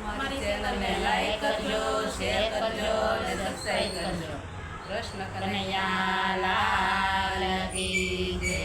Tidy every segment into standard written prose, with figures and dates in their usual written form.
અમારી ચેનલને લાઈક કરજો, શેર કરજો અને સબસ્ક્રાઇબ કરજો. કૃષ્ણ કનૈયા લાલ કી જય.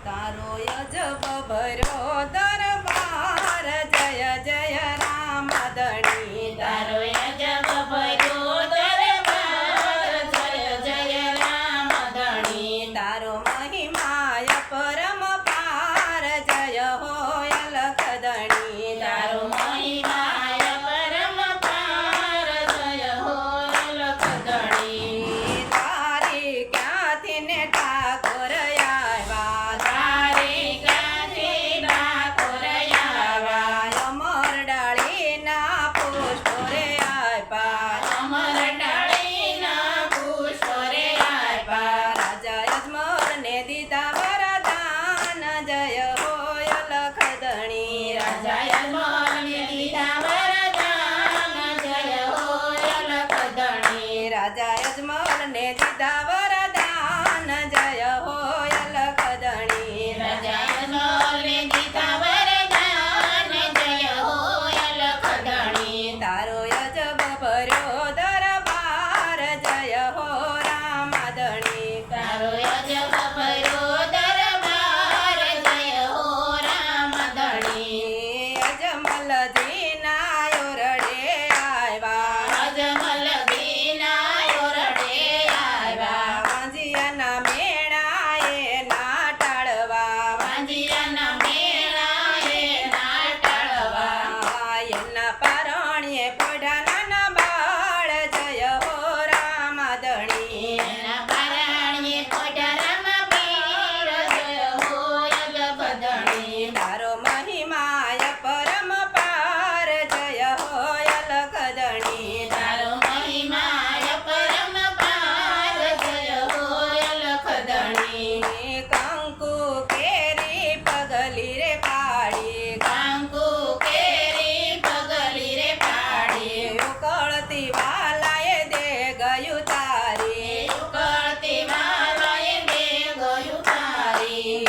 તારો અજબ ભર્યો દરબાર, જય જય રામ ધણી. તારો અજબ ભર્યો દરબાર, જય જય રામ ધણી. તારો મહિમાય પરમ પાર, જય હો અલખ ધણી. તારો મહિમાય પરમ પાર, જય હો અલખ ધણી. તારી ક્યાંથી ને ઠાકોર આવ્યા, તારે ક્યાંથી ઠાકોર આવ્યા. અમર ડાળીના પુષ્પો રે આપ્યા, અમર ડાળીના પુષ્પો રે આપ્યા. રાજા અજમલને દીધા વરદાન, જય હો અલખ ધણી. રાજા અજમલને દીધા વરદાન, જય હો અલખ ધણી. રાજા અજમલને દીધા વરદાન, જય હો અલખ ધણી. રાજા અજમલને દીધા વરદાન, જય હો અલખ ધણી. તારો અજબ ભર્યો દરબાર, જય હો રામ ધણી. તારો અજબ ભર્યો દરબાર, જય હો રામ ધણી. અજમલજીના ઓરડે આવ્યા, અજમલજીના ઓરડે આવ્યા. વાંજિયાના મેળાએ ના ટાળવા, વાંજિયાના મેળાએ ના ટાળવા. એમના પારણ્યે પડ્યા નાના બાળ, જય હો રામ ધણી. એના પારણ્યે પડ્યા રામપીર, જય હો અજબ ધણી. તારો મહિમાય પરમ પાર, જય હો અલખ ધણી. તારો મહિમાય પરમ પાર, જય હો અલખ ધણી. કંકુ કેરી પગલી રે પાડી, કાંકુ કેરી પગલી રે પાડી. ઉકળતી વાલાએ દે ગયું તારી, ઉકળતી વાલાએ દે ગયું તારી.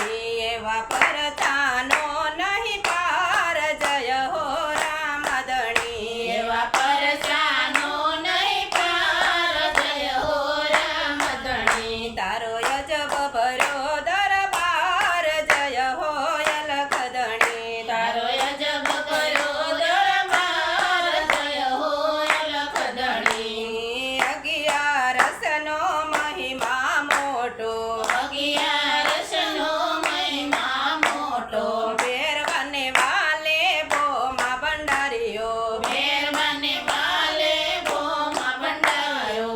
એવા પરતાનો નહીં પાર, જય હો રામ ધણી. એવા પરચાનો નહીં પાર, જય હો રામ ધણી. તારો અજબ ભર્યો દરબાર, જય હો અલખ ધણી. તારો અજબ કર્યો દરબાર, જય હો અલખ ધણી. અગિયારસનો મહિમા મોટો, અગિયારસનો મહિમા મોટો. ભેરવાને વાલે બોમાં ભંડારીઓ, ભેરવાને વાલે બોમાં ભંડાયો.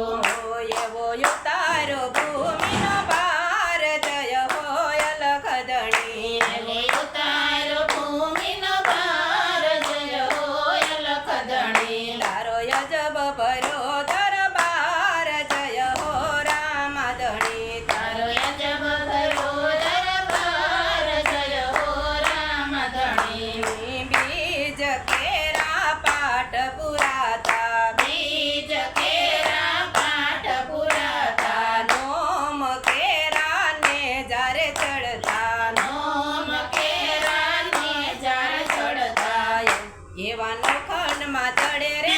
એવો ઉતારો ભૂમિનો ભાર, જય હો અલખ ધણી. એવો ઉતારો ભૂમિનો ભાર, જય હો અલખ ધણી. તારો અજબ ભર્યો દરબાર, જય હો રામ ધણી. તારો અજબ ભર્યો દરબાર, જય હો રામ ધણી. બીજ કેરા પાટ પુરાતા, બીજ કેરા પાઠ પુરાતા. નોમ કેરા ને જારે ચડતા, નોમ કેરા ને ઝાડ ચડતા. એવા નોખંડમાં ચડે રે